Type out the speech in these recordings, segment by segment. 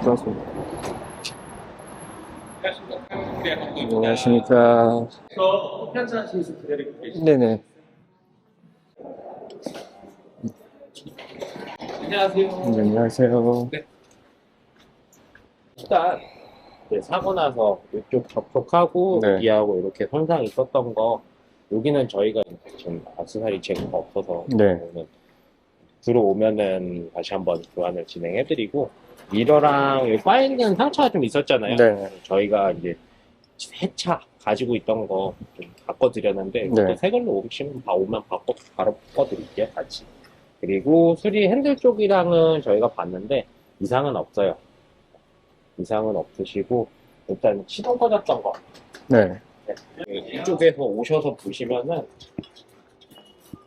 수고하셨습니다. 안녕하십니까. 편찬하시면서 기다리고 계십니다. 네네. 안녕하세요. 네, 안녕하세요. 네. 일단 이제 사고 나서 이쪽 접촉하고 네. 여기하고 이렇게 손상이 있었던 거, 여기는 저희가 지금 악세사리 재고가 없어서 네. 들어오면은 다시 한번 교환을 진행해드리고, 미러랑 여기 빠있는 상처가 좀 있었잖아요. 네. 저희가 이제 새 차 가지고 있던 거 좀 바꿔드렸는데, 네. 새 걸로 오시면 오면 바로 바꿔드릴게요, 같이. 그리고 수리 핸들 쪽이랑은 저희가 봤는데 이상은 없어요. 이상은 없으시고, 일단 시동 꺼졌던 거, 네. 이쪽에서 오셔서 보시면은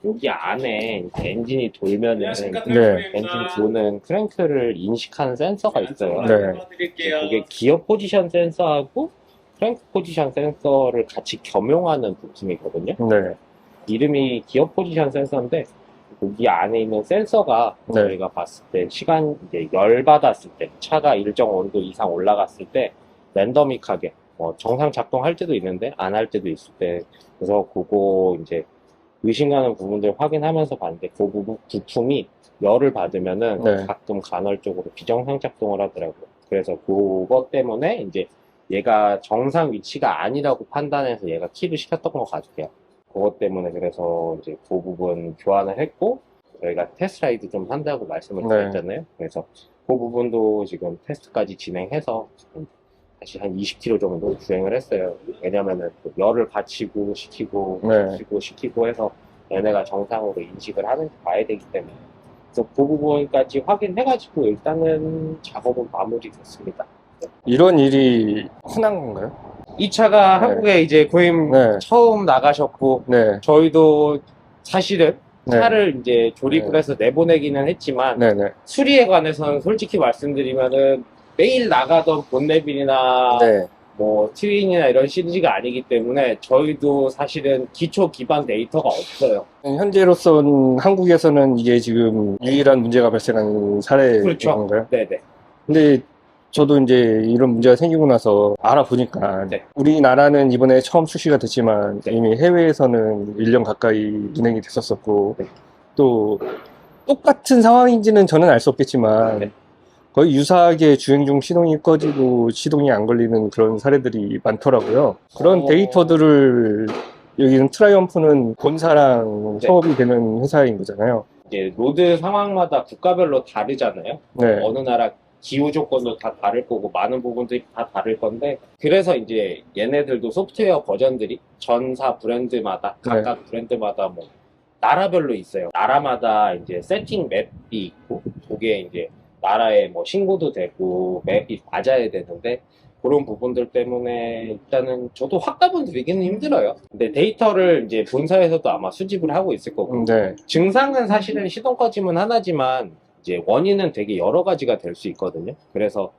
여기 안에 엔진이 돌면은 네. 엔진 도는 크랭크를 인식하는 센서가 있어요. 네. 그게 기어 포지션 센서하고 크랭크 포지션 센서를 같이 겸용하는 부품이거든요. 네. 이름이 기어 포지션 센서인데, 여기 안에 있는 센서가 네. 저희가 봤을 때 시간, 이제 열 받았을 때, 차가 일정 온도 이상 올라갔을 때 랜더믹하게 정상 작동할 때도 있는데 안 할 때도 있을 때, 그래서 그거 이제 의심가는 부분들 확인하면서 봤는데, 그 부품이 열을 받으면은 네. 가끔 간헐적으로 비정상 작동을 하더라고요. 그래서 그것 때문에 이제 얘가 정상 위치가 아니라고 판단해서 얘가 킬을 시켰던 것 같아요. 그것 때문에 그래서 이제 그 부분 교환을 했고, 저희가 테스트라이드 좀 한다고 말씀을 네. 드렸잖아요. 그래서 그 부분도 지금 테스트까지 진행해서 다시 한 20km 정도 주행을 했어요. 왜냐면은 또 열을 받치고 시키고 네. 시키고 해서 얘네가 정상으로 인식을 하는지 봐야 되기 때문에, 그래서 그 부분까지 확인해가지고 일단은 작업은 마무리됐습니다. 이런 일이 흔한 건가요? 이 차가 네. 한국에 이제 고임 네. 처음 나가셨고, 네. 저희도 사실은 네. 차를 이제 조립을 네. 해서 내보내기는 했지만, 네네. 수리에 관해서는 솔직히 말씀드리면은 매일 나가던 본네빌이나 네. 뭐 트윈이나 이런 시리즈가 아니기 때문에 저희도 사실은 기초 기반 데이터가 없어요. 현재로선 한국에서는 이게 지금 유일한 문제가 발생한 사례인 그렇죠. 건가요? 네네. 근데 저도 이제 이런 문제가 생기고 나서 알아보니까 네. 우리나라는 이번에 처음 출시가 됐지만 네. 이미 해외에서는 1년 가까이 운행이 됐었었고, 네. 또 똑같은 상황인지는 저는 알 수 없겠지만 네. 거의 유사하게 주행 중 시동이 꺼지고 시동이 안 걸리는 그런 사례들이 많더라고요. 그런 데이터들을 여기는 트라이언프는 본사랑 네. 협업이 되는 회사인 거잖아요. 이제 로드 상황마다 국가별로 다르잖아요. 네. 어느 나라 기후 조건도 다 다를 거고 많은 부분들이 다 다를 건데, 그래서 이제 얘네들도 소프트웨어 버전들이 전사 브랜드마다 각각 브랜드마다 뭐 나라별로 있어요. 나라마다 이제 세팅 맵이 있고, 그게 이제 나라에 뭐 신고도 되고 맵이 맞아야 되는데, 그런 부분들 때문에 일단은 저도 확답은 드리기는 힘들어요. 근데 데이터를 이제 본사에서도 아마 수집을 하고 있을 거고, 네. 증상은 사실은 시동 꺼짐은 하나지만 이제 원인은 되게 여러 가지가 될 수 있거든요. 그래서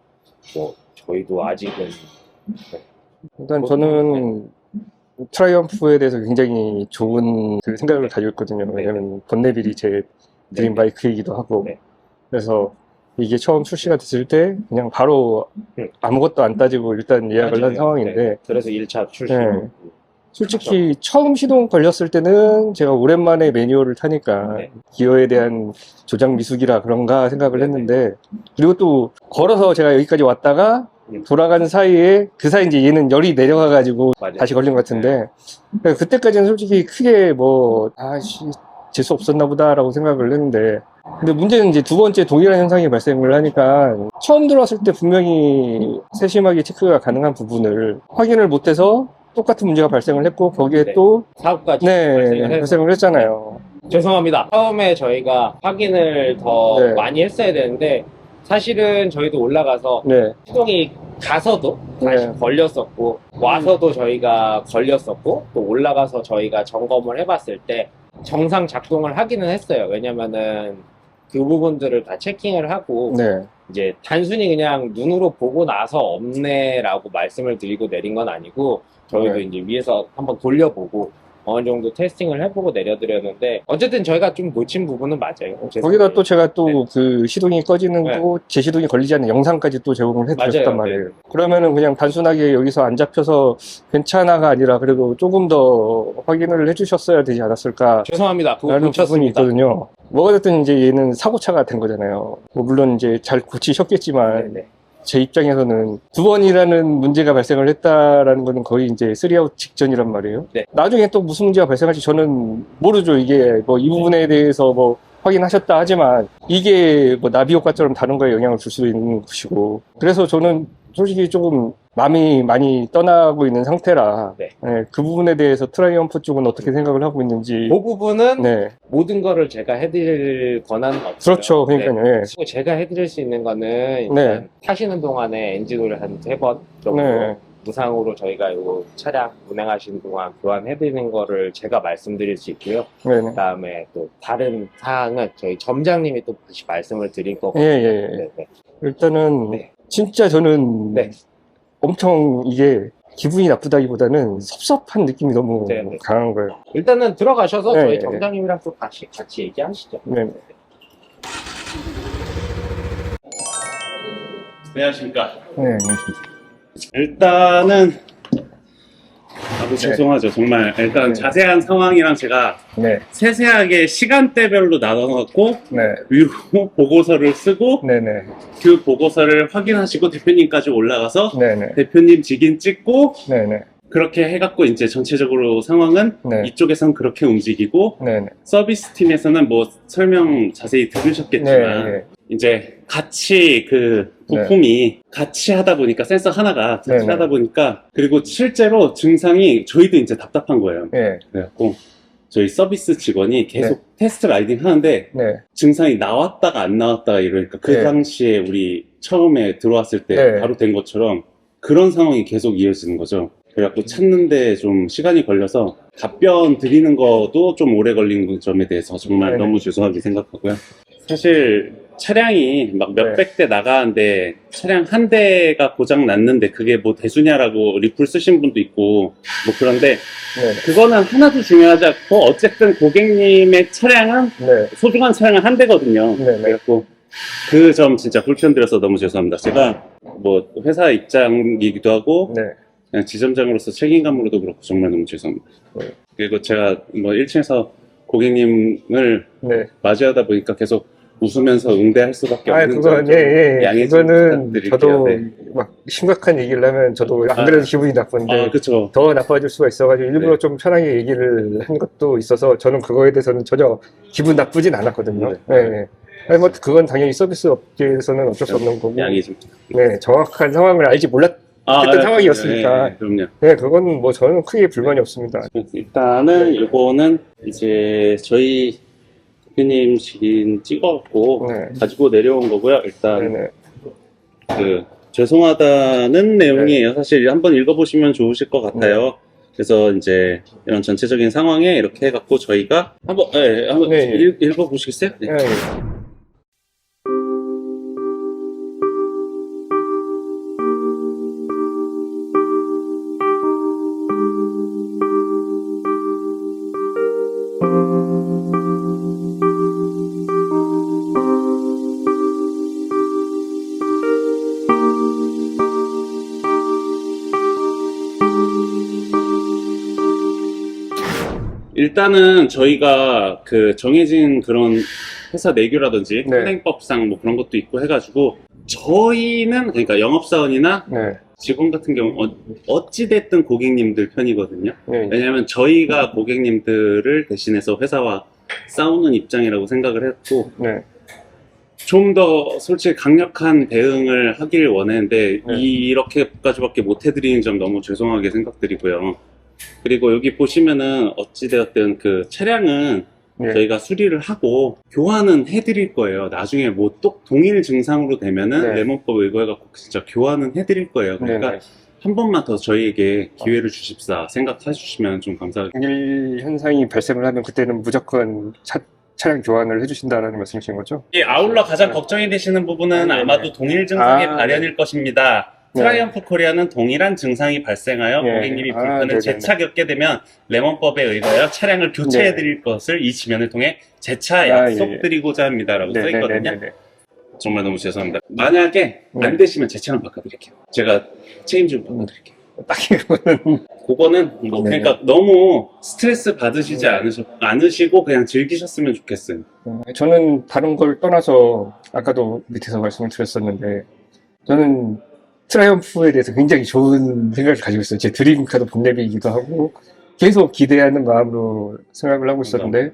뭐 저희도 아직은 일단 저는 트라이언프에 대해서 굉장히 좋은 그 생각을 가지고 있거든요. 왜냐면 본네빌이 제 드림 바이크이기도 하고, 네. 그래서 이게 처음 출시가 됐을 때 그냥 바로 아무것도 안 따지고 일단 예약을 한 상황인데, 네. 그래서 1차 출시. 네. 솔직히 처음 시동 걸렸을 때는 제가 오랜만에 매뉴얼을 타니까 네. 기어에 대한 조작 미숙이라 그런가 생각을 네. 했는데, 그리고 또 걸어서 제가 여기까지 왔다가 돌아가는 사이에 그 사이 이제 얘는 열이 내려가가지고 맞아요. 다시 걸린 것 같은데, 그러니까 그때까지는 솔직히 크게 뭐 재수 없었나 보다라고 생각을 했는데, 근데 문제는 이제 두 번째 동일한 현상이 발생을 하니까 처음 들어왔을 때 분명히 세심하게 체크가 가능한 부분을 확인을 못해서 똑같은 문제가 발생을 했고, 거기에 네. 또 사업까지 발생을 했잖아요. 죄송합니다. 처음에 저희가 확인을 더 네. 많이 했어야 되는데, 사실은 저희도 올라가서 네. 시동이 가서도 다시 네. 걸렸었고, 와서도 저희가 걸렸었고, 또 올라가서 저희가 점검을 해봤을 때 정상 작동을 하기는 했어요. 왜냐면은 그 부분들을 다 체킹을 하고, 네. 이제 단순히 그냥 눈으로 보고 나서 없네라고 말씀을 드리고 내린 건 아니고, 저희도 네. 이제 위에서 한번 돌려보고, 어느 정도 테스팅을 해보고 내려드렸는데 어쨌든 저희가 좀 놓친 부분은 맞아요. 거기다 또 제가 또 네. 그 시동이 꺼지는 네. 거, 제 시동이 걸리지 않는 영상까지 또 제공을 해드렸단 맞아요. 말이에요. 네. 그러면은 그냥 단순하게 여기서 안 잡혀서 괜찮아가 아니라 그래도 조금 더 확인을 해주셨어야 되지 않았을까. 죄송합니다. 그거 라는 부분이 놓쳤습니다. 있거든요. 뭐가 됐든 이제 얘는 사고차가 된 거잖아요. 뭐 물론 이제 잘 고치셨겠지만 네네. 제 입장에서는 두 번이라는 문제가 발생을 했다라는 거는 거의 이제 3아웃 직전이란 말이에요. 네. 나중에 또 무슨 문제가 발생할지 저는 모르죠. 이게 뭐 이 부분에 대해서 뭐 확인하셨다 하지만 이게 뭐 나비 효과처럼 다른 거에 영향을 줄 수도 있는 것이고, 그래서 저는 솔직히 조금 마음이 많이 떠나고 있는 상태라 네. 네, 그 부분에 대해서 트라이언프 쪽은 어떻게 생각을 하고 있는지. 그 부분은 네, 모든 거를 제가 해드릴 권한은 없어요. 그렇죠. 그러니까요. 예. 그리고 제가 해드릴 수 있는 거는 일단 네. 타시는 동안에 엔진오일 한 3번 정도 네. 무상으로 저희가 이 차량 운행하시는 동안 교환해드리는 거를 제가 말씀드릴 수 있고요. 네네. 그 다음에 또 다른 사항은 저희 점장님이 또 다시 말씀을 드릴 거거든요. 예, 예, 예. 네. 일단은 네. 진짜 저는 네. 엄청 이게 기분이 나쁘다기보다는 섭섭한 느낌이 너무 네, 네. 강한 거예요. 일단은 들어가셔서 네, 저희 네. 점장님이랑 또 다시 같이 얘기하시죠. 네. 안녕하십니까. 네. 일단은 아주 죄송하죠. 정말 일단 네. 자세한 상황이랑 제가 네. 세세하게 시간대별로 나눠갖고 네. 위로 보고서를 쓰고 네네. 그 보고서를 확인하시고 대표님까지 올라가서 네네. 대표님 직인 찍고 네네. 그렇게 해갖고 이제 전체적으로 상황은 네. 이쪽에선 그렇게 움직이고 네네. 서비스 팀에서는 뭐 설명 자세히 들으셨겠지만 네. 이제 같이 그 부품이 같이 하다 보니까 센서 하나가 같이 네네. 하다 보니까 그리고 실제로 증상이 저희도 이제 답답한 거예요. 네. 그래갖고 저희 서비스 직원이 계속 테스트 라이딩 하는데 네. 증상이 나왔다가 안 나왔다가 이러니까 그 네. 당시에 우리 처음에 들어왔을 때 네. 바로 된 것처럼 그런 상황이 계속 이어지는 거죠. 그래갖고 찾는데 좀 시간이 걸려서 답변 드리는 것도 좀 오래 걸린 점에 대해서 정말 네네. 너무 죄송하게 생각하고요. 사실 차량이 막 몇백 대 나가는데 차량 한 대가 고장 났는데 그게 뭐 대수냐라고 리플 쓰신 분도 있고 뭐 그런데 네. 그거는 하나도 중요하지 않고 어쨌든 고객님의 차량은 네. 소중한 차량은 한 대거든요. 네네. 그래갖고 그 점 진짜 불편드려서 너무 죄송합니다. 제가 뭐 회사 입장이기도 하고 네. 그냥 지점장으로서 책임감으로도 그렇고 정말 너무 죄송합니다. 네. 그리고 제가 뭐 1층에서 고객님을 네. 맞이하다 보니까 계속 웃으면서 응대할 수밖에 아, 없는 그건, 점 예. 양해 좀 그거는 부탁드릴게요. 저도 네. 막 심각한 얘기를 하면 저도 안 그래도 기분이 나쁜데 그쵸. 더 나빠질 수가 있어가지고 일부러 네. 좀 편하게 얘기를 한 것도 있어서 저는 그거에 대해서는 전혀 기분 나쁘진 않았거든요. 네. 네. 아니, 뭐, 그건 당연히 서비스 업계에서는 어쩔 수 없는 거고. 양해 좀. 네, 정확한 상황을 알지 몰랐던 상황이었으니까. 네, 그럼요. 네, 그건 뭐 저는 크게 불만이 없습니다. 일단은 이거는 이제 저희 대표님 직인 찍어갖고 네. 가지고 내려온 거고요. 일단 네네. 그 죄송하다는 내용이에요. 사실 한번 읽어보시면 좋으실 것 같아요. 그래서 이제 이런 전체적인 상황에 이렇게 해갖고 저희가 한번 네. 읽어보시겠어요? 네. 네. 일단은 저희가 그 정해진 그런 회사 내규라든지 네. 현행법상 뭐 그런 것도 있고 해가지고 저희는 그러니까 영업사원이나 네. 직원 같은 경우 어찌됐든 고객님들 편이거든요. 네. 왜냐하면 저희가 고객님들을 대신해서 회사와 싸우는 입장이라고 생각을 했고 네. 좀 더 솔직히 강력한 대응을 하길 원했는데 네. 이렇게까지밖에 못 해드리는 점 너무 죄송하게 생각드리고요. 그리고 여기 보시면은 어찌되었든 그 차량은 네. 저희가 수리를 하고 교환은 해드릴 거예요. 나중에 뭐 또 동일 증상으로 되면은 네. 레몬법 의거해갖고 진짜 교환은 해드릴 거예요. 그러니까 네. 한 번만 더 저희에게 기회를 주십사 생각해 주시면 좀 감사하겠습니다. 동일 현상이 발생을 하면 그때는 무조건 차량 교환을 해주신다라는 말씀이신 거죠? 아울러 가장 걱정이 되시는 부분은 네. 아마도 동일 증상의 아, 발현일 것입니다. 트라이언프 코리아는 동일한 증상이 발생하여 네. 고객님이 아, 불편을 네네네. 재차 겪게 되면 레몬법에 의하여 차량을 교체해드릴 것을 이 지면을 통해 재차 아, 약속드리고자 합니다라고 써있거든요. 네네네네. 정말 너무 죄송합니다. 만약에 네. 안 되시면 제 차량 바꿔드릴게요. 제가 책임지고 바꿔드릴게요. 딱히 그거는 그거는 뭐 네. 그러니까 너무 스트레스 받으시지 네. 않으시고 그냥 즐기셨으면 좋겠어요. 저는 다른 걸 떠나서 아까도 밑에서 말씀을 드렸었는데 저는 트라이언프에 대해서 굉장히 좋은 생각을 가지고 있어요. 제 드림카도 본네비이기도 하고 계속 기대하는 마음으로 생각을 하고 있었는데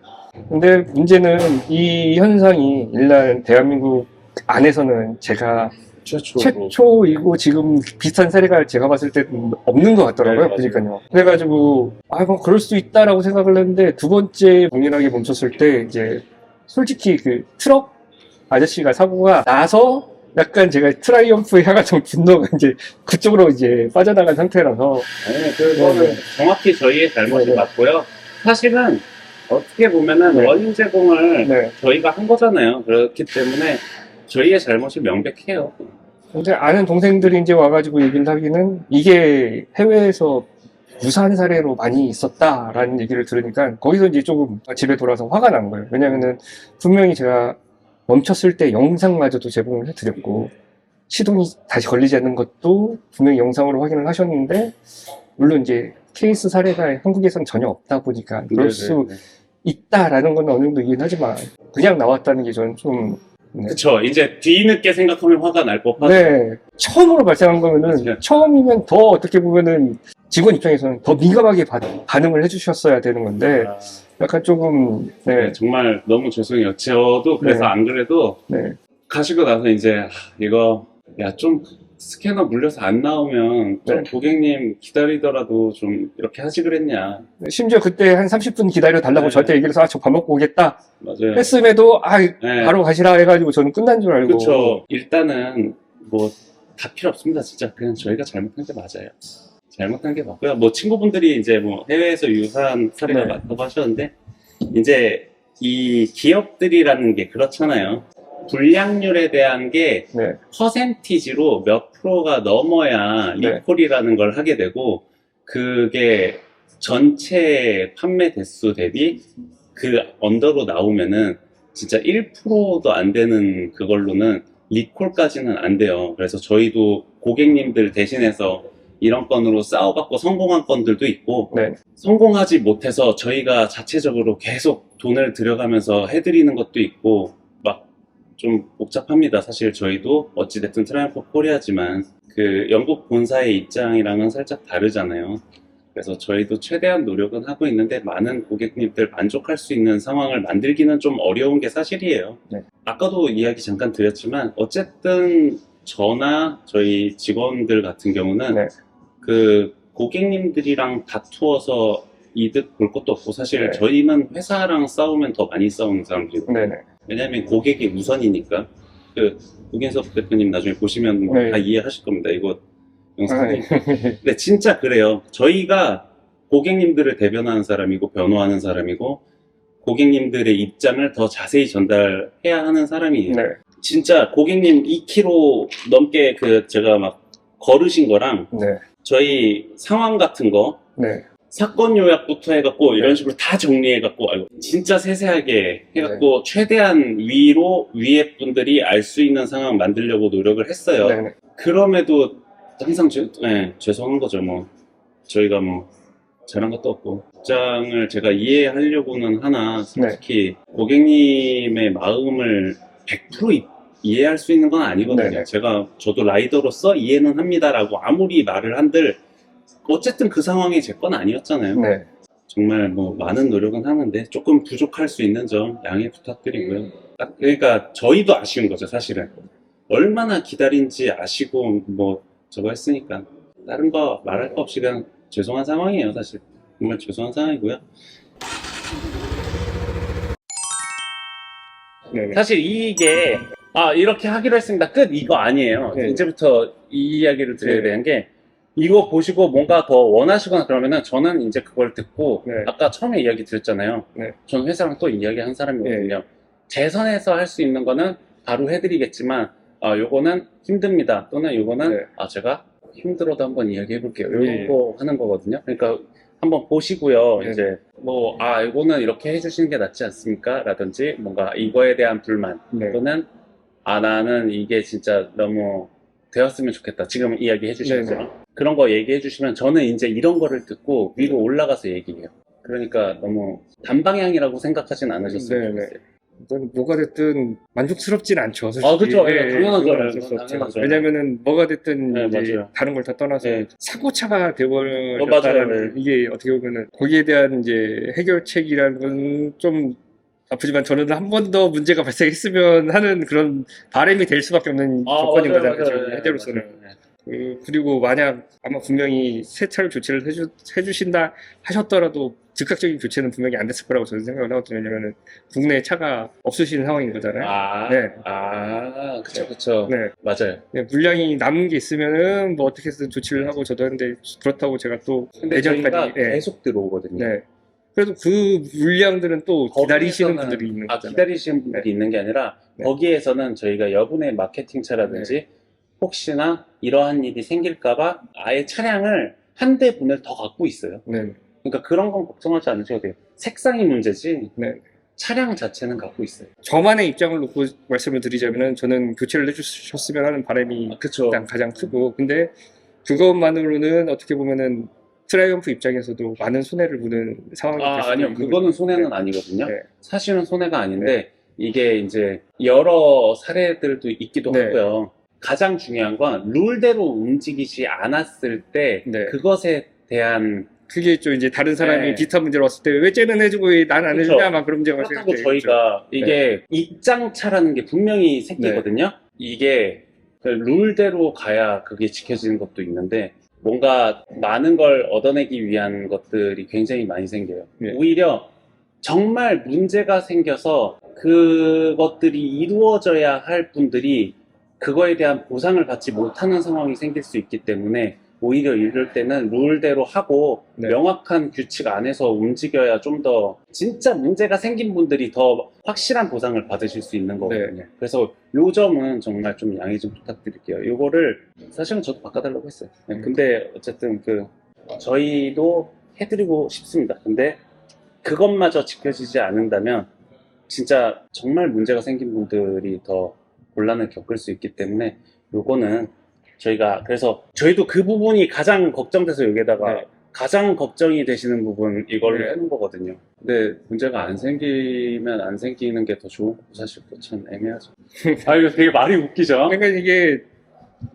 근데 문제는 이 현상이 일단 대한민국 안에서는 제가 최초이고 지금 비슷한 사례가 제가 봤을 때는 없는 것 같더라고요. 네, 보니까요. 그래가지고 뭐 그럴 수 있다라고 생각을 했는데 두 번째 동일하게 멈췄을 때 이제 솔직히 그 트럭 아저씨가 사고가 나서 약간 제가 트라이언프에 향한 분노가 이제 그쪽으로 이제 빠져나간 상태라서 네, 그거는 정확히 저희의 잘못이 네. 맞고요. 사실은 어떻게 보면은 네. 원인 제공을 네. 저희가 한 거잖아요. 그렇기 때문에 저희의 잘못이 명백해요. 근데 아는 동생들이 이제 와가지고 얘기를 하기는 이게 해외에서 유사한 사례로 많이 있었다라는 얘기를 들으니까 거기서 이제 조금 집에 돌아서 화가 난 거예요. 왜냐면은 분명히 제가 멈췄을 때 영상마저도 제공을 해드렸고 시동이 다시 걸리지 않는 것도 분명히 영상으로 확인을 하셨는데 물론 이제 케이스 사례가 한국에선 전혀 없다 보니까 그럴 수 있다라는 건 어느 정도 이해는 하지만 그냥 나왔다는 게 저는 좀 그쵸. 이제 뒤늦게 생각하면 화가 날 법하죠. 네, 처음으로 발생한 거면은 맞아요. 처음이면 더 어떻게 보면은 직원 입장에서는 더 민감하게 반응을 해주셨어야 되는 건데 아, 약간 조금 네, 정말 너무 죄송해요. 저도 그래서 네. 안 그래도 네. 가시고 나서 이제 이거 좀 스캐너 물려서 안 나오면 좀 네. 고객님 기다리더라도 좀 이렇게 하지 그랬냐. 심지어 그때 한 30분 기다려 달라고 네. 저한테 얘기를 해서 저 밥 먹고 오겠다 맞아요. 했음에도 네. 바로 가시라 해가지고 저는 끝난 줄 알고 그쵸. 일단은 뭐 다 필요 없습니다. 진짜 그냥 저희가 잘못한 게 맞아요. 잘못한 게 맞고요. 뭐 친구분들이 이제 뭐 해외에서 유사한 사례가 네. 많다고 하셨는데 이제 이 기업들이라는 게 그렇잖아요. 불량률에 대한 게 네. 퍼센티지로 몇 프로가 넘어야 네. 리콜이라는 걸 하게 되고 그게 전체 판매 대수 대비 그 언더로 나오면은 진짜 1%도 안 되는 그걸로는 리콜까지는 안 돼요. 그래서 저희도 고객님들 대신해서 이런 건으로 싸워갖고 성공한 건들도 있고 네. 성공하지 못해서 저희가 자체적으로 계속 돈을 들여가면서 해드리는 것도 있고 막 좀 복잡합니다. 사실 저희도 어찌됐든 트라이언프 코리아지만 그 영국 본사의 입장이랑은 살짝 다르잖아요. 그래서 저희도 최대한 노력은 하고 있는데 많은 고객님들 만족할 수 있는 상황을 만들기는 좀 어려운 게 사실이에요. 네. 아까도 이야기 잠깐 드렸지만 어쨌든 저나 저희 직원들 같은 경우는 네. 그 고객님들이랑 다투어서 이득 볼 것도 없고 사실 네. 저희는 회사랑 싸우면 더 많이 싸우는 사람들이고 네네. 왜냐하면 고객이 우선이니까 그 우긴석 대표님 나중에 보시면 뭐 네. 다 이해하실 겁니다. 이거 아, 영상이 근데 진짜 그래요. 저희가 고객님들을 대변하는 사람이고 변호하는 사람이고 고객님들의 입장을 더 자세히 전달해야 하는 사람이에요. 네. 진짜 고객님 2km 넘게 그 제가 막 걸으신 거랑 네. 저희 상황 같은 거 네. 사건 요약부터 해갖고 네. 이런 식으로 다 정리해갖고 아이고, 진짜 세세하게 해갖고 최대한 위에 분들이 알 수 있는 상황 만들려고 노력을 했어요. 네네. 그럼에도 항상 죄송한 거죠. 뭐 저희가 뭐 잘한 것도 없고 입장을 제가 이해하려고는 하나 솔직히 고객님의 마음을 100% 이해할 수 있는 건 아니거든요. 네네. 저도 라이더로서 이해는 합니다라고 아무리 말을 한들 어쨌든 그 상황이 제 건 아니었잖아요. 네. 정말 뭐 많은 노력은 하는데 조금 부족할 수 있는 점 양해 부탁드리고요. 그러니까 저희도 아쉬운 거죠, 사실은. 얼마나 기다린지 아시고 뭐 저거 했으니까 다른 거 말할 거 없이 그냥 죄송한 상황이에요, 사실. 정말 죄송한 상황이고요. 네네. 사실 이게 이렇게 하기로 했습니다. 끝 이거 아니에요. 네. 이제부터 이 이야기를 드려야 네. 되는 게 이거 보시고 뭔가 더 원하시거나 그러면은 저는 이제 그걸 듣고 네. 아까 처음에 이야기 드렸잖아요. 네. 저는 회사랑 또 이야기한 사람이거든요. 제 선에서 할 수 있는 거는 바로 해드리겠지만 요거는 힘듭니다. 또는 요거는 네. 제가 힘들어도 한번 이야기해 볼게요. 예. 요거 하는 거거든요. 그러니까 한번 보시고요. 네. 이제 뭐 이거는 이렇게 해주시는 게 낫지 않습니까? 라든지 뭔가 이거에 대한 불만 네. 또는 나는 이게 진짜 너무 되었으면 좋겠다. 지금 이야기해 주시죠. 네네. 그런 거 얘기해 주시면 저는 이제 이런 거를 듣고 위로 올라가서 얘기해요. 그러니까 너무 단방향이라고 생각하진 않으셨으면 네네. 좋겠어요. 이건 뭐가 됐든 만족스럽진 않죠. 솔직히. 그쵸. 예, 당연하죠. 그건 어쩔 수 없죠. 당연하죠. 왜냐면은 뭐가 됐든 네, 이제 맞아요. 다른 걸 다 떠나서 네. 사고차가 맞아요. 돼버렸다는 네. 이게 어떻게 보면은 거기에 대한 이제 해결책이라는 건 좀 아프지만 저는 한 번 더 문제가 발생했으면 하는 그런 바람이 될 수밖에 없는 조건인 맞아요, 거잖아요. 지금 맞아요. 현재로서는. 맞아요. 그리고 만약 아마 분명히 새 차를 교체를 해주신다 하셨더라도 즉각적인 교체는 분명히 안 됐을 거라고 저는 생각을 하거든요. 왜냐면은 국내에 차가 없으신 상황인 거잖아요. 네. 그쵸. 네. 맞아요. 네, 물량이 남은 게 있으면은 뭐 어떻게 해서든 조치를 하고 저도 하는데 그렇다고 제가 또 근데 저희가 내년까지 계속 들어오거든요. 네. 그래도 그 물량들은 또 기다리시는 거기에서는- 분들이 있는 거잖아요. 기다리시는 분들이 있는 게 아니라 네. 거기에서는 저희가 여분의 마케팅차라든지 혹시나 이러한 일이 생길까봐 아예 차량을 한 대분을 더 갖고 있어요. 네. 그러니까 그런 건 걱정하지 않으셔도 돼요. 색상이 문제지 네. 차량 자체는 갖고 있어요. 저만의 입장을 놓고 말씀을 드리자면은 저는 교체를 해주셨으면 하는 바람이 그쵸. 일단 가장 크고 근데 그것만으로는 어떻게 보면은 트라이언프 입장에서도 많은 손해를 보는 상황이 될 수도 아니요. 있는 그거는 거죠. 손해는 네. 아니거든요. 네. 사실은 손해가 아닌데 이게 이제 여러 사례들도 있기도 네. 하고요. 가장 중요한 건 룰대로 움직이지 않았을 때 네. 그것에 대한 그게 있죠. 이제 다른 사람이 네. 비슷한 문제로 왔을 때 왜 쟤는 해주고 왜 난 안 그쵸. 해주냐 막 그런 문제가 발생할 그렇다고 때 저희가 이게 입장차라는 게 분명히 생기거든요. 이게 그 룰대로 가야 그게 지켜지는 것도 있는데 뭔가 많은 걸 얻어내기 위한 것들이 굉장히 많이 생겨요. 네. 오히려 정말 문제가 생겨서 그것들이 이루어져야 할 분들이 그거에 대한 보상을 받지 못하는 상황이 생길 수 있기 때문에 오히려 이럴 때는 룰대로 하고 네. 명확한 규칙 안에서 움직여야 좀 더 진짜 문제가 생긴 분들이 더 확실한 보상을 받으실 수 있는 거거든요. 그래서 요 점은 정말 좀 양해 좀 부탁드릴게요. 요거를 사실은 저도 바꿔달라고 했어요. 근데 어쨌든 저희도 해드리고 싶습니다. 근데 그것마저 지켜지지 않는다면 진짜 정말 문제가 생긴 분들이 더 곤란을 겪을 수 있기 때문에 요거는 저희가 그래서 저희도 그 부분이 가장 걱정돼서 여기에다가 네. 가장 걱정이 되시는 부분 이걸로 네. 해놓은 거거든요. 근데 문제가 안 생기면 안 생기는 게 더 좋은 거고 사실 참 애매하죠. 이거 되게 말이 웃기죠? 그러니까 이게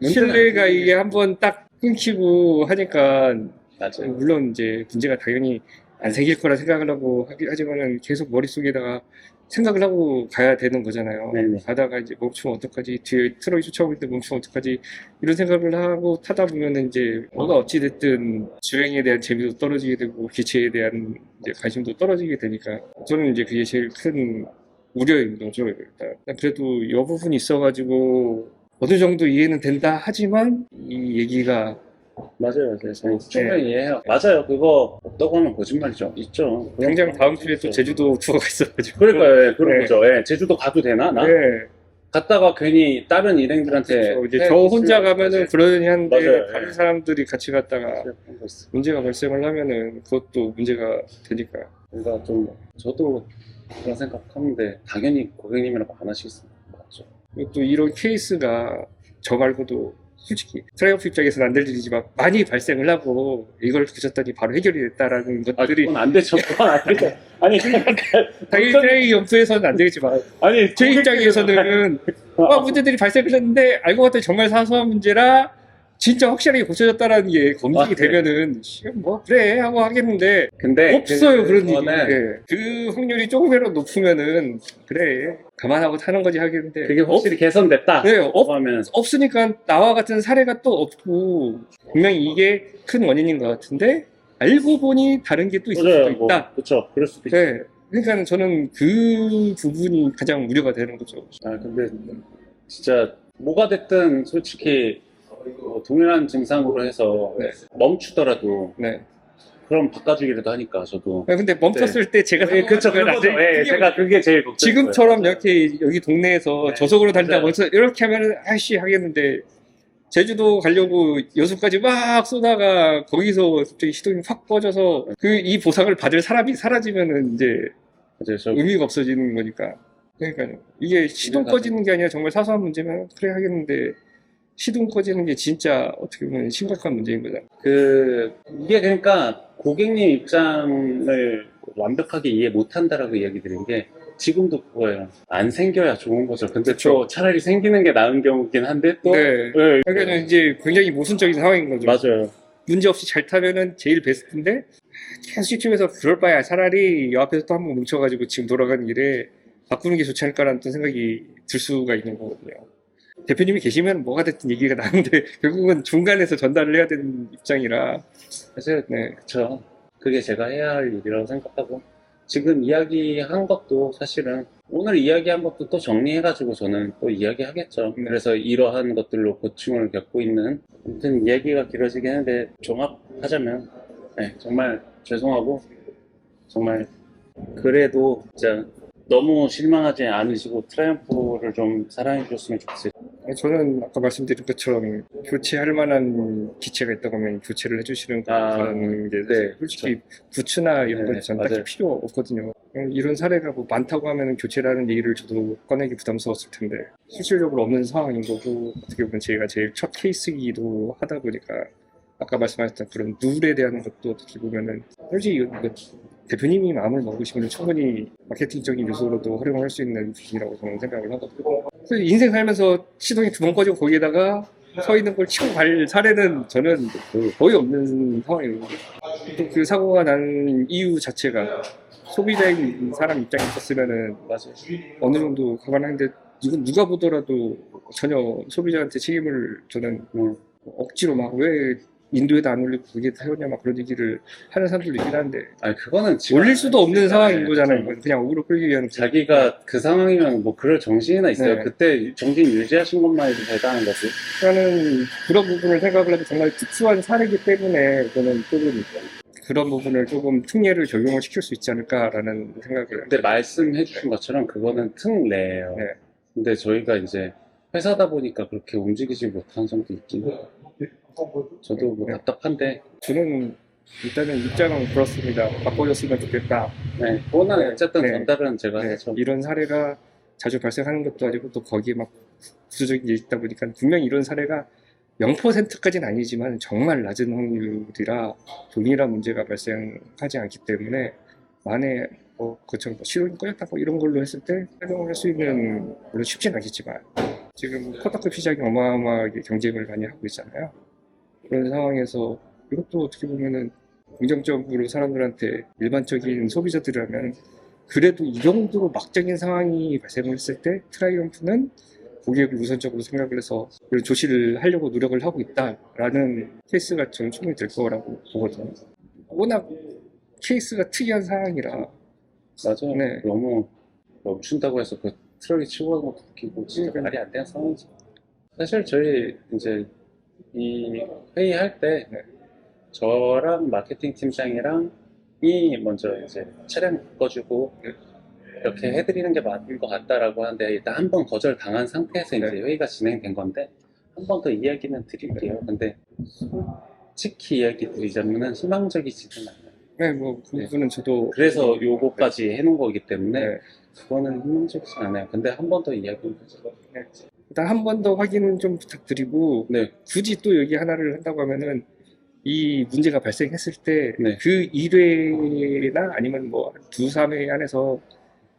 신뢰가 이게 한번 딱 끊기고 하니까 맞아요. 물론 이제 문제가 당연히 안 생길 거라 생각을 하고 하지만은 계속 머릿속에다가 생각을 하고 가야 되는 거잖아요. 네네. 가다가 이제 멈추면 어떡하지? 뒤에 트럭이 쫓아오고 있는데 멈추면 어떡하지? 이런 생각을 하고 타다 보면은 이제 뭐가 어찌됐든 주행에 대한 재미도 떨어지게 되고 기체에 대한 이제 관심도 떨어지게 되니까 저는 이제 그게 제일 큰 우려인 거죠. 일단 그래도 이 부분이 있어가지고 어느 정도 이해는 된다 하지만 이 얘기가 맞아요. 저는 충분히 이해해요. 맞아요. 그거 없다고 하면 거짓말이죠. 있죠. 당장 다음 주에 또 제주도 투어가 있어가지고 그러니까요. 예, 그런 네. 거죠. 예, 제주도 가도 되나? 나? 네. 갔다가 괜히 다른 일행들한테 그렇죠. 이제 저 혼자 가면은 그러니 한데 맞아요. 다른 예. 사람들이 같이 갔다가 그런 거 있어요. 문제가 발생을 하면은 그것도 문제가 되니까. 그러니까 좀 저도 그런 생각하는데 당연히 고객님이라고 안 하시겠습니다. 맞죠. 그리고 또 이런 케이스가 저 말고도 솔직히 트라이어프 입장에서는 안 될 일이지만 많이 발생을 하고 이걸 고쳤더니 바로 해결이 됐다라는 것들이 그건 안 되죠. 그건 안 되죠. 아니 당연히 트라이어프에서는 안 되겠지만 아니 제 입장에서는 문제들이 발생을 했는데 알고 봤더니 정말 사소한 문제라 진짜 확실하게 고쳐졌다라는 게 검증이 그래. 되면은 뭐 그래 하고 하겠는데 근데 없어요 그런 일이. 그거는 예. 그 확률이 조금이라도 높으면은 그래 감안하고 타는 거지 하겠는데 그게 확실히 개선됐다. 네, 하면 없으니까 나와 같은 사례가 또 없고 분명히 이게 큰 원인인 것 같은데 알고 보니 다른 게 또 있을 수도 있다. 그렇죠. 그럴 수도 있죠. 네. 그러니까 저는 그 부분이 가장 우려가 되는 거죠. 근데 진짜 뭐가 됐든 솔직히 동일한 증상으로 해서 네. 멈추더라도 네. 그럼 바꿔주기라도 하니까 저도. 근데 멈췄을 때 제가 그쵸, 생각하는 그거죠. 거는 예, 제가 그게 제일 걱정. 지금처럼 이렇게 여기 동네에서 네. 저속으로 달리다 맞아요. 멈춰 이렇게 하면은 아씨 하겠는데 제주도 가려고 여수까지 막 쏘다가 거기서 갑자기 시동이 확 꺼져서 이 보상을 받을 사람이 사라지면은 이제 맞아요. 저 의미가 없어지는 거니까. 그러니까요. 이게 시동 꺼지는 게 아니라 정말 사소한 문제면 그래 하겠는데 시동 꺼지는 게 진짜 어떻게 보면 심각한 문제인 거잖아. 이게 그러니까 고객님 입장을 완벽하게 이해 못한다라고 이야기 드린 게 지금도 그거예요. 안 생겨야 좋은 거죠. 근데 또 차라리 생기는 게 나은 경우긴 한데 또. 네. 네. 그러니까 이제 굉장히 모순적인 상황인 거죠. 맞아요. 문제 없이 잘 타면은 제일 베스트인데 계속 시점에서 그럴 바야 차라리 요 앞에서 또 한번 뭉쳐가지고 지금 돌아가는 길에 바꾸는 게 좋지 않을까라는 또 생각이 들 수가 있는 거거든요. 대표님이 계시면 뭐가 됐든 얘기가 나는데 결국은 중간에서 전달을 해야 되는 입장이라 사실 네. 그쵸. 그게 제가 해야 할 일이라고 생각하고 지금 이야기한 것도 사실은 오늘 이야기한 것도 또 정리해가지고 저는 또 이야기하겠죠. 그래서 이러한 것들로 고충을 겪고 있는 아무튼 이야기가 길어지긴 했는데 종합하자면 네, 정말 죄송하고 정말 그래도 진짜 너무 실망하지 않으시고 트라이언프를 좀 사랑해 주셨으면 좋겠어요. 저는 아까 말씀드린 것처럼 교체할 만한 기체가 있다고 하면 교체를 해주시는 그런 게 네, 솔직히 부츠나 이런 건 저는 딱히 맞아요. 필요 없거든요. 이런 사례가 뭐 많다고 하면 교체라는 얘기를 저도 꺼내기 부담스러웠을 텐데 실질적으로 없는 상황인 거고 어떻게 보면 제가 제일 첫 케이스이기도 하다 보니까 아까 말씀하셨던 그런 룰에 대한 것도 어떻게 보면은 솔직히 이거 대표님이 마음을 먹으시면 충분히 마케팅적인 요소로도 활용할 수 있는 부분이라고 저는 생각을 하거든요. 그래서 인생 살면서 시동이 두 번 꺼지고 거기에다가 서 있는 걸 치고 갈 사례는 저는 거의 없는 상황이에요. 또 그 사고가 난 이유 자체가 소비자인 사람 입장에 있었으면은 맞아요. 어느 정도 가관한데 이건 누가 보더라도 전혀 소비자한테 책임을 저는 억지로 막 왜 인도에다 안 올리고 거기에 타였냐 막 그런 얘기를 하는 사람들도 있긴 한데 아니 그거는 지금 올릴 수도 없는 상황인 거잖아요. 그냥 억울로 끌기 위한 자기가 그 상황이면 뭐 그럴 정신이나 있어요. 네. 그때 정신 유지하신 것만 해도 대단한 거지. 저는 그런 부분을 생각을 해도 정말 특수한 사례이기 때문에 저는 조금 그런 부분을 조금 특례를 적용을 시킬 수 있지 않을까라는 생각을 근데 말씀해 주신 것처럼 그거는 특례예요. 네. 근데 저희가 이제 회사다 보니까 그렇게 움직이지 못한 점도 있긴 해요. 저도 뭐 네. 답답한데 저는 일단은 입장은 그렇습니다. 바꿔줬으면 좋겠다. 네, 그거는 네. 어쨌든 네. 전달은 제가 네, 해서 이런 사례가 자주 발생하는 것도 아니고 또 거기에 막 구조적인 게 있다 보니까 분명히 이런 사례가 0%까지는 아니지만 정말 낮은 확률이라 동일한 문제가 발생하지 않기 때문에 만에 그처럼 시동이 꺼졌다고 이런 걸로 했을 때 활용을 할 수 있는 물론 쉽진 않겠지만 지금 코타급 시장이 어마어마하게 경쟁을 많이 하고 있잖아요. 그런 상황에서 이것도 어떻게 보면은 긍정적으로 사람들한테 일반적인 소비자들이라면 그래도 이 정도로 막장인 상황이 발생을 했을 때 트라이언프는 고객을 우선적으로 생각을 해서 이런 조치를 하려고 노력을 하고 있다라는 케이스가 저는 충분히 될 거라고 보거든요. 워낙 케이스가 특이한 상황이라 맞아요. 네. 너무 멈춘다고 해서 그 트럭이 치고 가는 것도 웃기고 진짜 말이 안 되는 상황이죠. 사실 저희 이제 이 회의할 때 저랑 마케팅 팀장이랑 이 먼저 이제 차량 바꿔주고 이렇게 해드리는 게 맞는 것 같다라고 하는데 일단 한 번 거절 당한 상태에서 이제 회의가 진행된 건데 한 번 더 이야기는 드릴게요. 근데 솔직히 이야기 드리자면은 희망적이지는 않아요. 네, 뭐 그 부분은 저도 그래서 요거까지 해놓은 거기 때문에 네. 그거는 희망적이지 않아요. 근데 한 번 더 이야기는 하죠. 일단 한 번 더 확인은 좀 부탁드리고 네. 굳이 또 여기 하나를 한다고 하면은 이 문제가 발생했을 때 네. 그 1회나 아니면 뭐 2, 3회 안에서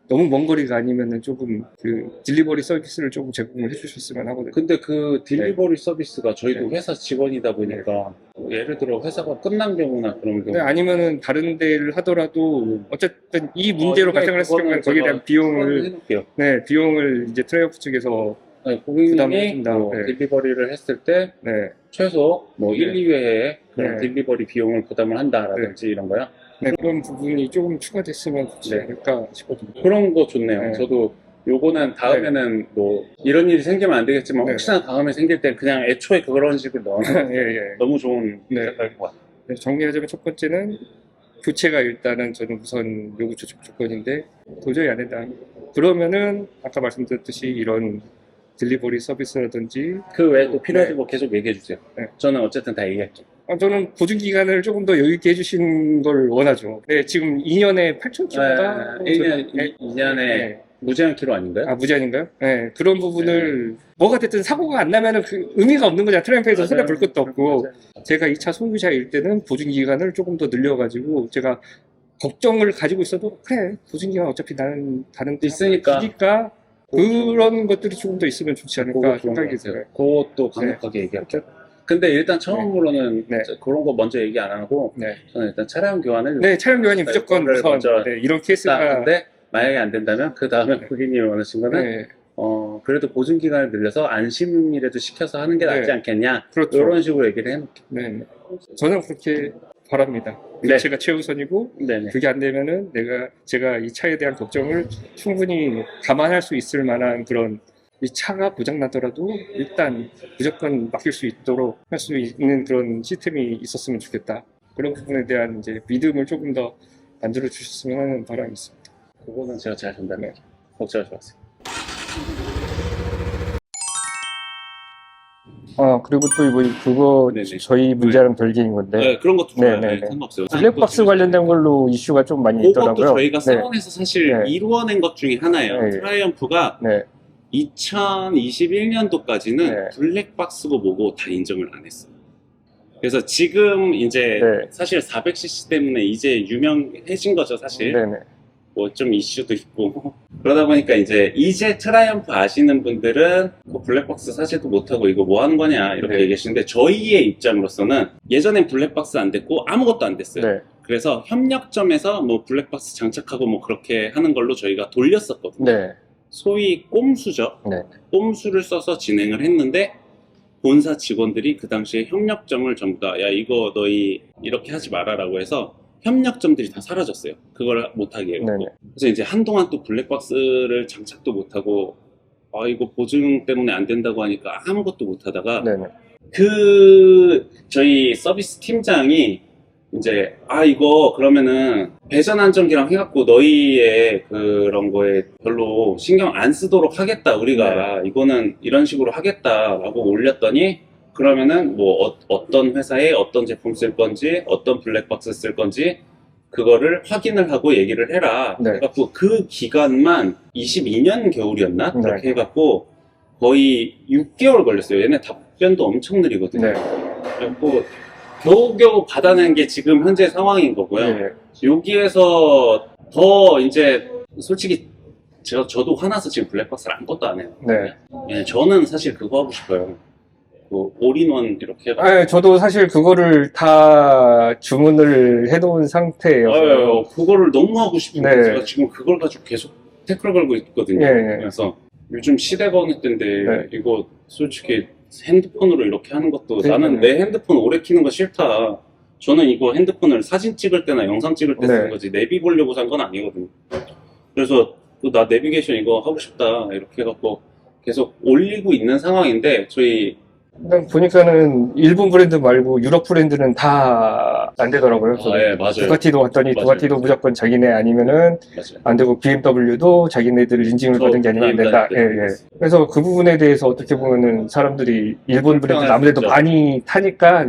너무 먼 거리가 아니면은 조금 그 딜리버리 서비스를 조금 제공을 해주셨으면 하거든요. 근데 그 딜리버리 서비스가 저희도 회사 직원이다 보니까 예를 들어 회사가 끝난 경우나 그런 경우 아니면은 다른 데를 하더라도 어쨌든 이 문제로 발생을 했을 경우는 거기에 대한 비용을 해놓을게요. 비용을 이제 트레이오프 측에서 네, 부담을 고객님이 해준다. 뭐 네. 딜리버리를 했을 때 네, 최소 뭐 1, 2회에 그런 네. 딜리버리 비용을 부담을 한다라든지 이런 거요. 그런 부분이 조금 추가됐으면 좋지 않을까 싶거든요. 그런 거 좋네요. 네. 저도 요거는 다음에는 뭐 이런 일이 생기면 안 되겠지만 네. 혹시나 다음에 생길 때 그냥 애초에 그런 식으로 넣어서 예, 예. 너무 좋은 네. 생각일 것 같아요. 그래서 정리하자면 첫 번째는 교체가 일단은 저는 우선 요구 조건인데 도저히 안 된다. 그러면은 아까 말씀드렸듯이 이런 딜리버리 서비스라든지 그 외에 또 필요하신 거 계속 얘기해 주세요. 네. 저는 어쨌든 다 얘기할게요. 저는 보증 기간을 조금 더 여유 있게 해주신 걸 원하죠. 네, 지금 2년에 8,000km가 2년에 무제한 키로 아닌가요? 무제한인가요? 네, 그런 부분을 뭐가 됐든 사고가 안 나면은 그 의미가 없는 거잖아요. 트램프에서 손해 볼 것도 없고 제가 이 차 소유자일 때는 보증 기간을 조금 더 늘려가지고 제가 걱정을 가지고 있어도 그래 보증 기간 어차피 나는 다른 있으니까 그런 것들이 조금 더 있으면 좋지 않을까 그거 생각이 들어요. 그것도 강력하게 얘기할게요. 근데 일단 처음으로는 네. 그런 거 먼저 얘기 안 하고 네, 저는 일단 차량 교환을 네 차량 교환이 무조건 이거를 우선 먼저 네, 이런 케이스가 근데 만약에 안 된다면 그 다음에 고객님이 원하신 거는 네, 그래도 보증 기간을 늘려서 안심이라도 시켜서 하는 게 낫지 네. 않겠냐 그렇죠. 이런 식으로 얘기를 해놓을게요. 네, 저는 그렇게 바랍니다. 네. 제가 최우선이고 네네. 그게 안 되면은 제가 이 차에 대한 걱정을 충분히 감안할 수 있을 만한 그런 이 차가 고장 나더라도 일단 무조건 맡길 수 있도록 할 수 있는 그런 시스템이 있었으면 좋겠다. 그런 부분에 대한 이제 믿음을 조금 더 만들어 주셨으면 하는 바람이 있습니다. 그거는 제가 잘 전달할게요. 걱정하지 마세요. 그리고 또 이거 그거 네네. 저희 문제랑 별개인 건데 네, 그런 것도 네, 좋아요. 네, 네, 네. 상관없어요. 블랙박스 관련된 걸로 이슈가 좀 많이 있더라고요. 그것도 저희가 네. 사원에서 사실 네. 이루어낸 것 중에 하나예요. 네. 트라이언프가 네, 2021년도까지는 네. 블랙박스고 뭐고 다 인정을 안 했어요. 그래서 지금 이제 네. 사실 400cc 때문에 이제 유명해진 거죠, 사실. 네네. 뭐 좀 이슈도 있고. 그러다 보니까 이제 트라이언프 아시는 분들은 그 블랙박스 사지도 못하고 이거 뭐 하는 거냐 이렇게 네. 얘기하시는데 저희의 입장으로서는 예전엔 블랙박스 안 됐고 아무것도 안 됐어요. 네, 그래서 협력점에서 뭐 블랙박스 장착하고 뭐 그렇게 하는 걸로 저희가 돌렸었거든요. 네, 소위 꼼수죠. 네. 꼼수를 써서 진행을 했는데 본사 직원들이 그 당시에 협력점을 전부 다 야 이거 너희 이렇게 하지 마라라고 해서 협력점들이 다 사라졌어요. 그걸 못하게 해요. 네네. 그래서 이제 한동안 또 블랙박스를 장착도 못하고 이거 보증 때문에 안 된다고 하니까 아무것도 못하다가 네네. 저희 서비스 팀장이 이제 이거 그러면은 배선 안정기랑 해갖고 너희의 그런 거에 별로 신경 안 쓰도록 하겠다 우리가 이거는 이런 식으로 하겠다라고 올렸더니 그러면은 뭐 어떤 회사에 어떤 제품 쓸 건지 어떤 블랙박스 쓸 건지 그거를 확인을 하고 얘기를 해라 네. 해갖고 그 기간만 22년 겨울이었나 네. 그렇게 해갖고 거의 6개월 걸렸어요. 얘네 답변도 엄청 느리거든요. 네. 그래갖고 겨우겨우 받아낸 게 지금 현재 상황인 거고요. 네. 여기에서 더 이제 솔직히 저도 화나서 지금 블랙박스를 아무것도 안 해요. 네. 예, 저는 사실 그거 하고 싶어요. 그 올인원 이렇게 해가지고. 저도 사실 그거를 다 주문을 해놓은 상태예요. 그거를 너무 하고 싶은데 네. 제가 지금 그걸 가지고 계속 태클 걸고 있거든요. 예. 그래서 요즘 시대가 어느 때인데 네. 이거 솔직히 핸드폰으로 이렇게 하는 것도 네. 나는 내 핸드폰 오래 키는 거 싫다. 저는 이거 핸드폰을 사진 찍을 때나 영상 찍을 때 쓰는 네. 거지 내비 보려고 산 건 아니거든요. 그래서 나 내비게이션 이거 하고 싶다 이렇게 해갖고 계속 올리고 있는 상황인데 저희 일단 보니까는 일본 브랜드 말고 유럽 브랜드는 다 안 되더라고요. 예, 맞아요. 두카티도 갔더니 맞아요. 두카티도 무조건 자기네 아니면은 맞아요. 안 되고 BMW도 자기네들 인증을 받은 게 아니면 안 된다. 예, 예. 그래서 그 부분에 대해서 어떻게 보면은 사람들이 일본 브랜드 아무래도 불편하죠. 많이 타니까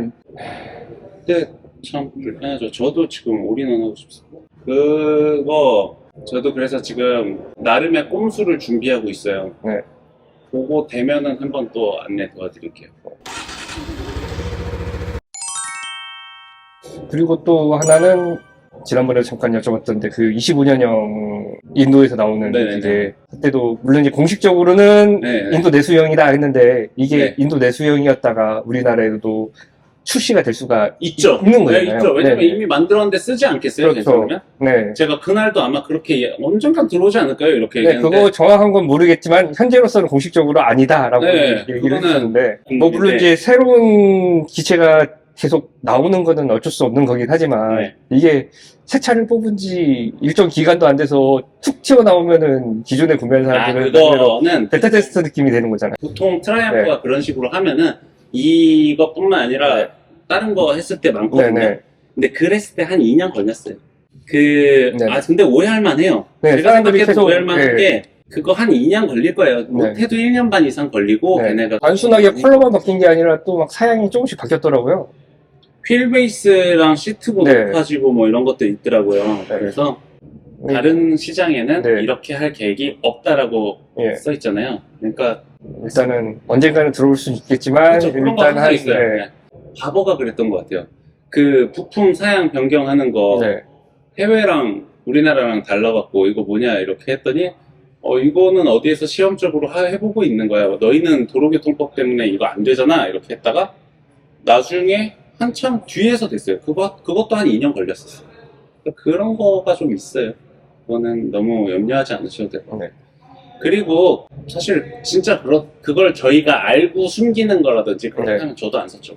근데 참 불편하죠. 저도 지금 올인원 하고 싶습니다. 그거 저도 그래서 지금 나름의 꼼수를 준비하고 있어요. 네. 그거 되면은 한번 또 안내 도와드릴게요. 그리고 또 하나는 지난번에 잠깐 여쭤봤던데 그 25년형 인도에서 나오는 네네네. 이제 그때도 물론 이제 공식적으로는 네네. 인도 내수형이다 했는데 이게 네. 인도 내수형이었다가 우리나라에도 출시가 될 수가 있죠. 있는 네, 거잖아요. 있죠. 왜냐면 네. 이미 만들었는데 쓰지 않겠어요? 그렇죠. 괜찮으면? 네. 제가 그날도 아마 그렇게 언젠간 들어오지 않을까요? 이렇게 네, 얘기했는데 그거 정확한 건 모르겠지만 현재로서는 공식적으로 아니다라고 네, 얘기를 그거는 했었는데 뭐 물론 네. 이제 새로운 기체가 계속 나오는 거는 어쩔 수 없는 거긴 하지만 네. 이게 새 차를 뽑은 지 일정 기간도 안 돼서 툭 튀어나오면은 기존에 구매한 사람들은 그거는 베타 테스트 느낌이 되는 거잖아요. 보통 트라이언프가 그런 식으로 하면은 이것뿐만 아니라 네. 다른 거 했을 때 많거든요. 네네. 근데 그랬을 때 한 2년 걸렸어요. 네네. 근데 오해할 만해요. 네, 제가 사람들이 생각해도 계속, 오해할 만한 네. 게, 그거 한 2년 걸릴 거예요. 못해도 1년 반 이상 걸리고, 네. 걔네가. 단순하게 컬러만 바뀐 게 아니라 또 막 사양이 조금씩 바뀌었더라고요. 휠 베이스랑 시트도 네. 높아지고 뭐 이런 것도 있더라고요. 그래서 다른 시장에는 네. 이렇게 할 계획이 없다라고 예. 써 있잖아요. 그러니까 일단은 언젠가는 들어올 수 있겠지만 그쵸, 그런 거 일단 항상 있어요. 네. 네. 바보가 그랬던 것 같아요. 그 부품 사양 변경하는 거 네. 해외랑 우리나라랑 달라갖고 이거 뭐냐 이렇게 했더니 이거는 어디에서 시험적으로 해보고 있는 거야. 너희는 도로교통법 때문에 이거 안 되잖아. 이렇게 했다가 나중에 한참 뒤에서 됐어요. 그것도 한 2년 걸렸었어요. 그런 거가 좀 있어요. 그거는 너무 염려하지 않으셔도 될 것 같아요. 네. 그리고 사실 진짜 그걸 저희가 알고 숨기는 거라든지 그렇게 네. 하면 저도 안 샀죠.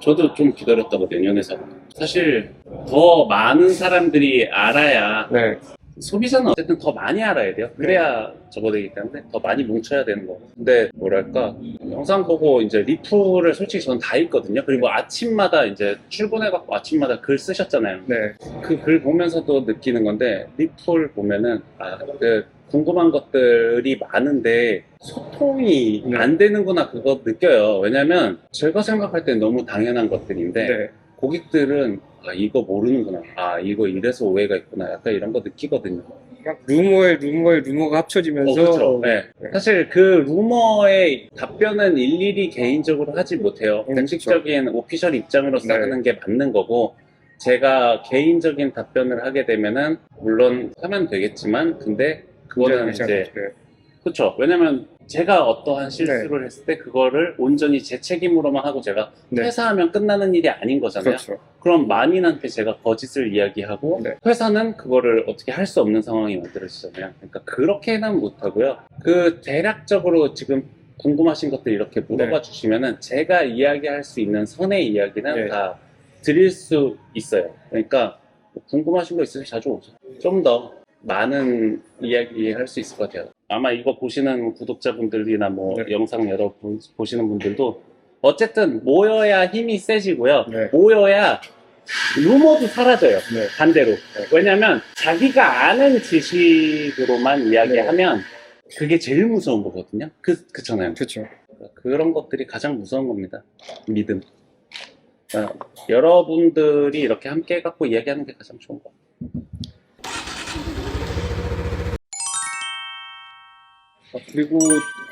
저도 좀 기다렸다가 내년에 사고. 사실 더 많은 사람들이 알아야, 네. 소비자는 어쨌든 더 많이 알아야 돼요. 그래야 접어들기 때문에 더 많이 뭉쳐야 되는 거고. 근데 뭐랄까, 영상 보고 이제 리플을 솔직히 저는 다 읽거든요. 그리고 아침마다 이제 출근해갖고 아침마다 글 쓰셨잖아요. 네. 그 글 보면서도 느끼는 건데, 리플 보면은 궁금한 것들이 많은데 소통이 네. 안 되는구나, 그거 느껴요. 왜냐면 제가 생각할 땐 너무 당연한 것들인데 네. 고객들은 이거 모르는구나, 이거 이래서 오해가 있구나, 약간 이런 거 느끼거든요. 막 루머가 합쳐지면서 그렇죠. 네. 사실 그 루머의 답변은 일일이 개인적으로 하지 못해요. 네, 공식적인 오피셜 입장으로서 네. 하는 게 맞는 거고, 제가 개인적인 답변을 하게 되면은 물론 하면 되겠지만, 근데 그거는 이제 그렇죠. 왜냐면 제가 어떠한 실수를 했을 때 그거를 온전히 제 책임으로만 하고 제가 네. 회사하면 끝나는 일이 아닌 거잖아요. 그렇죠. 그럼 만인한테 제가 거짓을 이야기하고 네. 회사는 그거를 어떻게 할 수 없는 상황이 만들어지잖아요. 그러니까 그렇게는 못하고요. 그 대략적으로 지금 궁금하신 것들 이렇게 물어봐 주시면은 제가 이야기할 수 있는 선의 이야기는 네. 다 드릴 수 있어요. 그러니까 궁금하신 거 있으면 자주 오죠. 좀 더 많은 이야기 할 수 있을 것 같아요. 아마 이거 보시는 구독자분들이나 뭐 네. 영상 여러분 보시는 분들도 어쨌든 모여야 힘이 세지고요. 네. 모여야 루머도 사라져요. 네. 반대로. 왜냐면 자기가 아는 지식으로만 이야기하면 그게 제일 무서운 거거든요. 그렇잖아요. 그렇죠. 그런 것들이 가장 무서운 겁니다. 믿음. 여러분들이 이렇게 함께 해갖고 이야기하는 게 가장 좋은 것 같아요. 그리고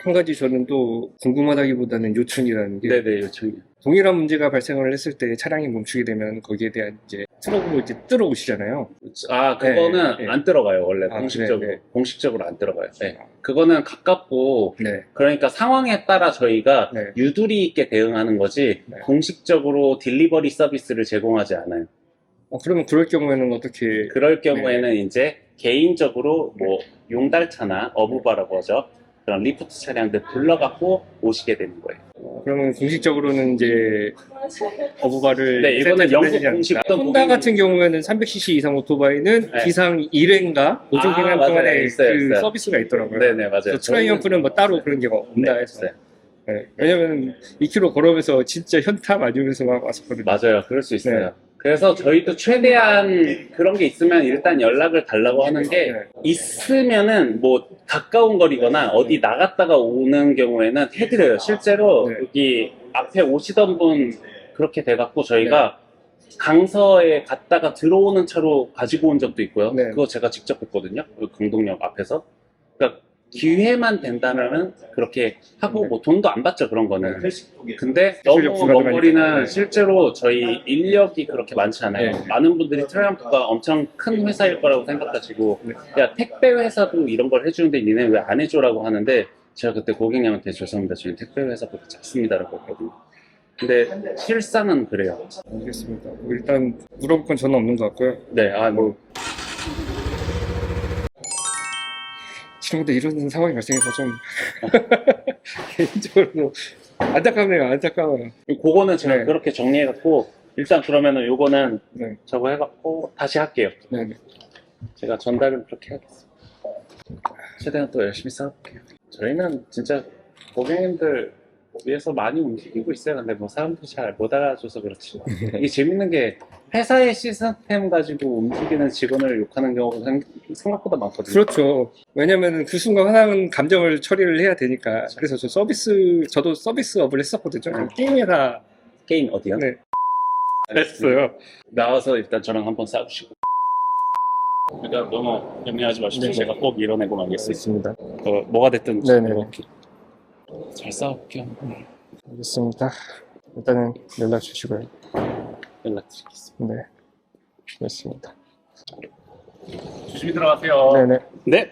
한 가지 저는 또 궁금하다기보다는 요청이라는 게 네네, 요청이요. 동일한 문제가 발생을 했을 때 차량이 멈추게 되면 거기에 대한 이제 트러블로 이제 들어오시잖아요. 그거는 네, 네. 안 들어가요, 원래. 아, 공식적으로. 네, 네. 공식적으로 안 들어가요. 네. 그거는 가깝고, 네. 그러니까 상황에 따라 저희가 네. 유두리 있게 대응하는 거지, 네. 공식적으로 딜리버리 서비스를 제공하지 않아요. 그러면 그럴 경우에는 어떻게? 그럴 경우에는 이제 개인적으로 뭐 용달차나 어부바라고 하죠. 그런 리프트 차량들 불러갖고 오시게 되는 거예요. 그러면 공식적으로는 이제 어부바를 네, 이거는 영국 해주지 않는다. 공식 어떤 혼다 고객님- 같은 경우에는 300cc 이상 오토바이는 네. 기상 1회인가 5종 기간 맞아요. 동안에 있어요, 그 있어요. 서비스가 있더라고요. 네네, 맞아요. 그래서 트라이언프는 뭐 따로 그런 게 없다 네, 해서. 있어요. 네. 왜냐면 2km 걸어오면서 진짜 현타 맞으면서 막 왔었거든요. 맞아요. 그럴 수 있어요. 네. 그래서 저희도 최대한 그런 게 있으면 일단 연락을 달라고 하는 게, 네. 있으면은 뭐 가까운 거리거나 어디 나갔다가 오는 경우에는 해드려요. 실제로 네. 여기 앞에 오시던 분 그렇게 돼갖고 저희가 강서에 갔다가 들어오는 차로 가지고 온 적도 있고요. 네. 그거 제가 직접 했거든요. 그 강동역 앞에서. 그러니까 기회만 된다면은 그렇게 하고 뭐 돈도 안 받죠, 그런 거는. 근데 너무 실력 먼 불가능하니까. 거리는 네. 실제로 저희 인력이 그렇게 많지 않아요. 네. 많은 분들이 트라이언프가 엄청 큰 회사일 거라고 생각하시고, 네. 야, 택배 회사도 이런 걸 해주는데 니네 왜 안 해줘라고 하는데, 제가 그때 고객님한테 죄송합니다, 저희 택배 회사보다 작습니다라고 했거든요. 근데 실상은 그래요. 알겠습니다. 일단 물어볼 건 저는 없는 것 같고요. 네, 지금 근데 이런 상황이 발생해서 좀 개인적으로 안타깝네요. 안타까워요. 그거는 제가 네. 그렇게 정리해갖고, 일단 그러면은 요거는 네. 저거 해갖고 다시 할게요. 네. 제가 전달을 그렇게 하겠습니다. 최대한 또 열심히 싸울게요. 저희는 진짜 고객님들 위해서 많이 움직이고 있어요. 근데 뭐 사람들이 잘 못 알아줘서 그렇지. 이게 재밌는 게 회사의 시스템 가지고 움직이는 직원을 욕하는 경우가 생각보다 많거든요. 그렇죠. 왜냐면 그 순간 화나는 감정을 처리를 해야 되니까. 그래서 저도 서비스업을 했었거든요. 게임 회사. 게임 어디요? 네. 했어요. 나와서 일단 저랑 한번 싸우시고. 그러니까 너무 염려하지 마십시오. 네네. 제가 꼭 이뤄내고 말겠습니다. 알겠습니다. 뭐가 됐든 네네. 이렇게 잘 싸울게요. 알겠습니다. 일단은 연락 주시고요. 연락드리겠습니다. 네. 알겠습니다. 조심히 들어가세요. 네네. 네.